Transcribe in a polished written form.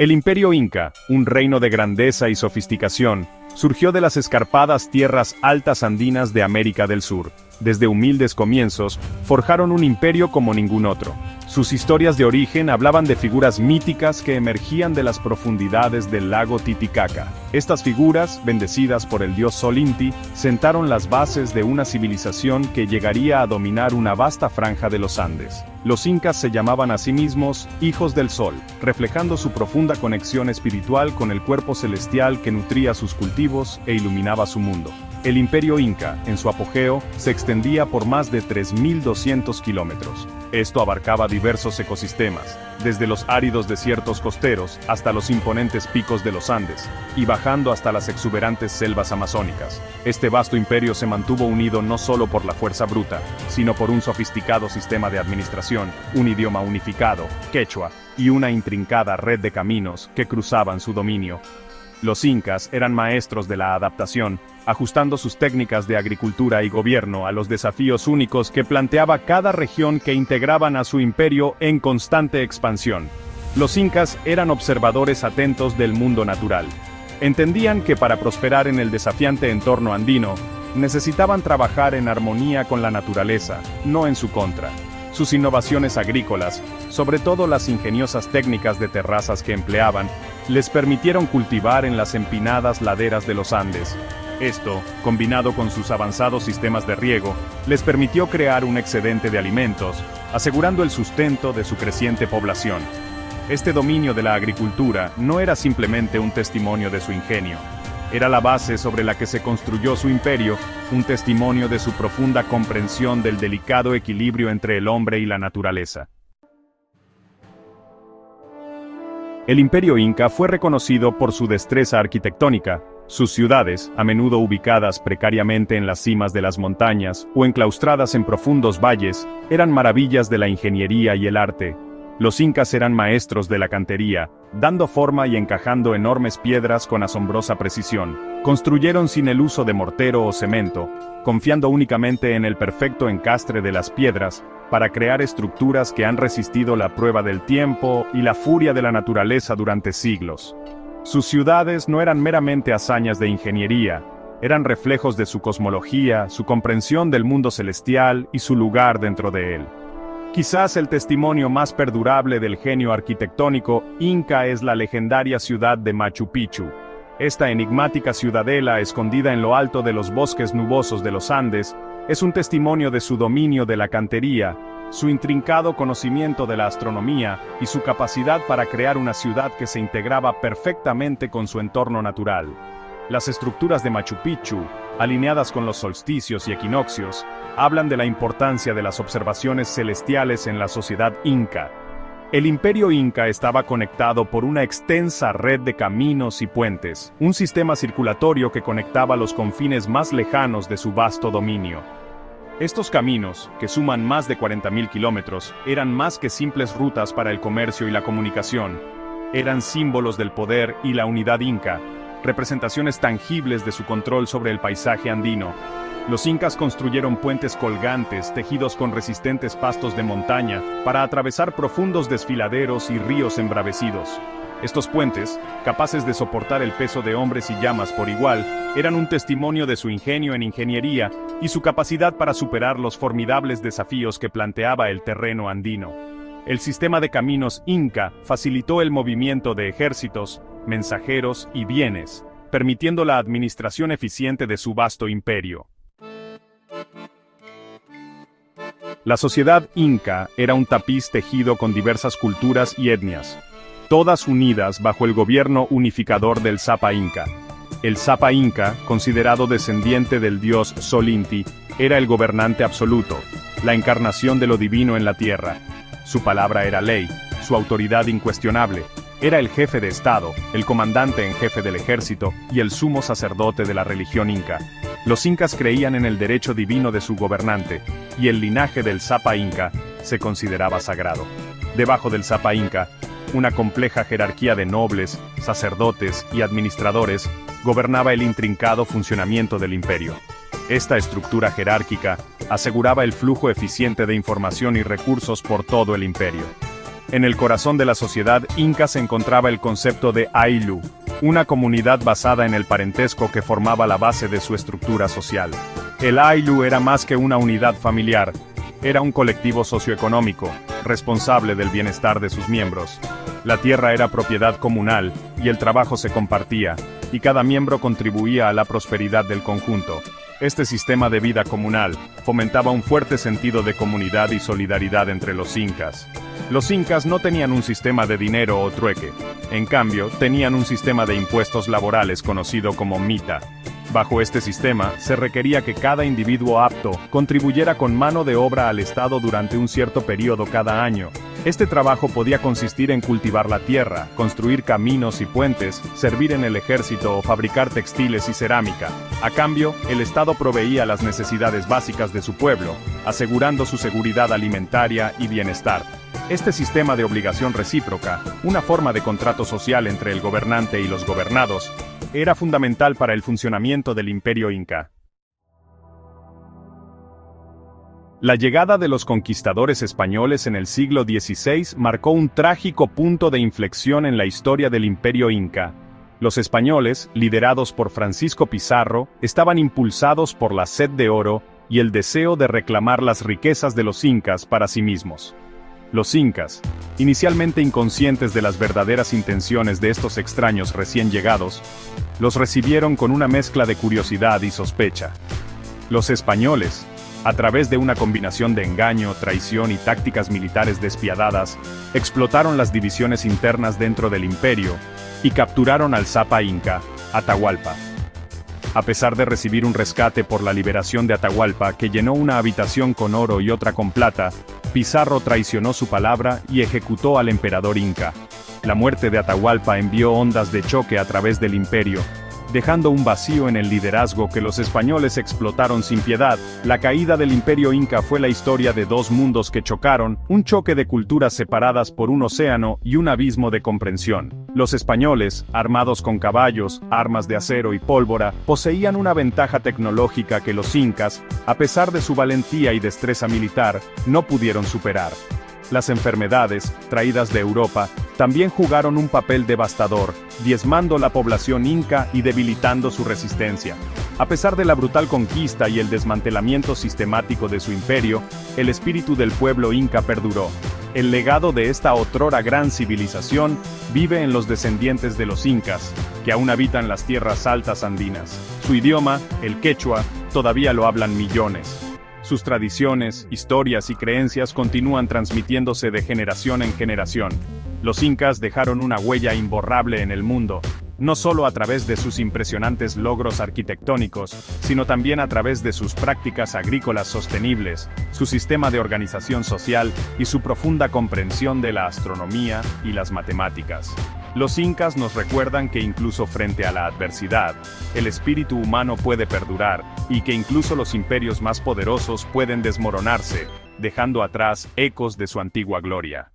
El Imperio Inca, un reino de grandeza y sofisticación, surgió de las escarpadas tierras altas andinas de América del Sur. Desde humildes comienzos, forjaron un imperio como ningún otro. Sus historias de origen hablaban de figuras míticas que emergían de las profundidades del lago Titicaca. Estas figuras, bendecidas por el dios Sol Inti, sentaron las bases de una civilización que llegaría a dominar una vasta franja de los Andes. Los incas se llamaban a sí mismos hijos del sol, reflejando su profunda conexión espiritual con el cuerpo celestial que nutría sus cultivos e iluminaba su mundo. El Imperio Inca, en su apogeo, se extendía por más de 3.200 kilómetros. Esto abarcaba diversos ecosistemas, desde los áridos desiertos costeros hasta los imponentes picos de los Andes, y bajando hasta las exuberantes selvas amazónicas. Este vasto imperio se mantuvo unido no solo por la fuerza bruta, sino por un sofisticado sistema de administración, un idioma unificado, quechua, y una intrincada red de caminos que cruzaban su dominio. Los incas eran maestros de la adaptación, ajustando sus técnicas de agricultura y gobierno a los desafíos únicos que planteaba cada región que integraban a su imperio en constante expansión. Los incas eran observadores atentos del mundo natural. Entendían que para prosperar en el desafiante entorno andino, necesitaban trabajar en armonía con la naturaleza, no en su contra. Sus innovaciones agrícolas, sobre todo las ingeniosas técnicas de terrazas que empleaban, les permitieron cultivar en las empinadas laderas de los Andes. Esto, combinado con sus avanzados sistemas de riego, les permitió crear un excedente de alimentos, asegurando el sustento de su creciente población. Este dominio de la agricultura no era simplemente un testimonio de su ingenio. Era la base sobre la que se construyó su imperio, un testimonio de su profunda comprensión del delicado equilibrio entre el hombre y la naturaleza. El Imperio Inca fue reconocido por su destreza arquitectónica. Sus ciudades, a menudo ubicadas precariamente en las cimas de las montañas o enclaustradas en profundos valles, eran maravillas de la ingeniería y el arte. Los incas eran maestros de la cantería, dando forma y encajando enormes piedras con asombrosa precisión. Construyeron sin el uso de mortero o cemento, confiando únicamente en el perfecto encastre de las piedras, para crear estructuras que han resistido la prueba del tiempo y la furia de la naturaleza durante siglos. Sus ciudades no eran meramente hazañas de ingeniería, eran reflejos de su cosmología, su comprensión del mundo celestial y su lugar dentro de él. Quizás el testimonio más perdurable del genio arquitectónico inca es la legendaria ciudad de Machu Picchu. Esta enigmática ciudadela, escondida en lo alto de los bosques nubosos de los Andes, es un testimonio de su dominio de la cantería, su intrincado conocimiento de la astronomía y su capacidad para crear una ciudad que se integraba perfectamente con su entorno natural. Las estructuras de Machu Picchu, alineadas con los solsticios y equinoccios, hablan de la importancia de las observaciones celestiales en la sociedad inca. El Imperio Inca estaba conectado por una extensa red de caminos y puentes, un sistema circulatorio que conectaba los confines más lejanos de su vasto dominio. Estos caminos, que suman más de 40.000 kilómetros, eran más que simples rutas para el comercio y la comunicación. Eran símbolos del poder y la unidad inca, representaciones tangibles de su control sobre el paisaje andino. Los incas construyeron puentes colgantes, tejidos con resistentes pastos de montaña, para atravesar profundos desfiladeros y ríos embravecidos. Estos puentes, capaces de soportar el peso de hombres y llamas por igual, eran un testimonio de su ingenio en ingeniería y su capacidad para superar los formidables desafíos que planteaba el terreno andino. El sistema de caminos inca facilitó el movimiento de ejércitos, mensajeros y bienes, permitiendo la administración eficiente de su vasto imperio. La sociedad inca era un tapiz tejido con diversas culturas y etnias, todas unidas bajo el gobierno unificador del Sapa Inca. El Sapa Inca, considerado descendiente del dios Sol Inti, era el gobernante absoluto, la encarnación de lo divino en la tierra. Su palabra era ley, su autoridad incuestionable. Era el jefe de Estado, el comandante en jefe del ejército y el sumo sacerdote de la religión inca. Los incas creían en el derecho divino de su gobernante, y el linaje del Sapa Inca se consideraba sagrado. Debajo del Sapa Inca, una compleja jerarquía de nobles, sacerdotes y administradores gobernaba el intrincado funcionamiento del imperio. Esta estructura jerárquica aseguraba el flujo eficiente de información y recursos por todo el imperio. En el corazón de la sociedad inca se encontraba el concepto de Ayllu, una comunidad basada en el parentesco que formaba la base de su estructura social. El Ayllu era más que una unidad familiar, era un colectivo socioeconómico, responsable del bienestar de sus miembros. La tierra era propiedad comunal, y el trabajo se compartía, y cada miembro contribuía a la prosperidad del conjunto. Este sistema de vida comunal fomentaba un fuerte sentido de comunidad y solidaridad entre los incas. Los incas no tenían un sistema de dinero o trueque, en cambio, tenían un sistema de impuestos laborales conocido como mita. Bajo este sistema, se requería que cada individuo apto contribuyera con mano de obra al Estado durante un cierto periodo cada año. Este trabajo podía consistir en cultivar la tierra, construir caminos y puentes, servir en el ejército o fabricar textiles y cerámica. A cambio, el Estado proveía las necesidades básicas de su pueblo, asegurando su seguridad alimentaria y bienestar. Este sistema de obligación recíproca, una forma de contrato social entre el gobernante y los gobernados, era fundamental para el funcionamiento del Imperio Inca. La llegada de los conquistadores españoles en el siglo XVI marcó un trágico punto de inflexión en la historia del Imperio Inca. Los españoles, liderados por Francisco Pizarro, estaban impulsados por la sed de oro y el deseo de reclamar las riquezas de los incas para sí mismos. Los incas, inicialmente inconscientes de las verdaderas intenciones de estos extraños recién llegados, los recibieron con una mezcla de curiosidad y sospecha. Los españoles, a través de una combinación de engaño, traición y tácticas militares despiadadas, explotaron las divisiones internas dentro del imperio y capturaron al Zapa inca, Atahualpa. A pesar de recibir un rescate por la liberación de Atahualpa, que llenó una habitación con oro y otra con plata, Pizarro traicionó su palabra y ejecutó al emperador inca. La muerte de Atahualpa envió ondas de choque a través del imperio, dejando un vacío en el liderazgo que los españoles explotaron sin piedad. La caída del Imperio Inca fue la historia de dos mundos que chocaron, un choque de culturas separadas por un océano y un abismo de comprensión. Los españoles, armados con caballos, armas de acero y pólvora, poseían una ventaja tecnológica que los incas, a pesar de su valentía y destreza militar, no pudieron superar. Las enfermedades, traídas de Europa, también jugaron un papel devastador, diezmando la población inca y debilitando su resistencia. A pesar de la brutal conquista y el desmantelamiento sistemático de su imperio, el espíritu del pueblo inca perduró. El legado de esta otrora gran civilización vive en los descendientes de los incas, que aún habitan las tierras altas andinas. Su idioma, el quechua, todavía lo hablan millones. Sus tradiciones, historias y creencias continúan transmitiéndose de generación en generación. Los incas dejaron una huella imborrable en el mundo, no solo a través de sus impresionantes logros arquitectónicos, sino también a través de sus prácticas agrícolas sostenibles, su sistema de organización social y su profunda comprensión de la astronomía y las matemáticas. Los incas nos recuerdan que incluso frente a la adversidad, el espíritu humano puede perdurar, y que incluso los imperios más poderosos pueden desmoronarse, dejando atrás ecos de su antigua gloria.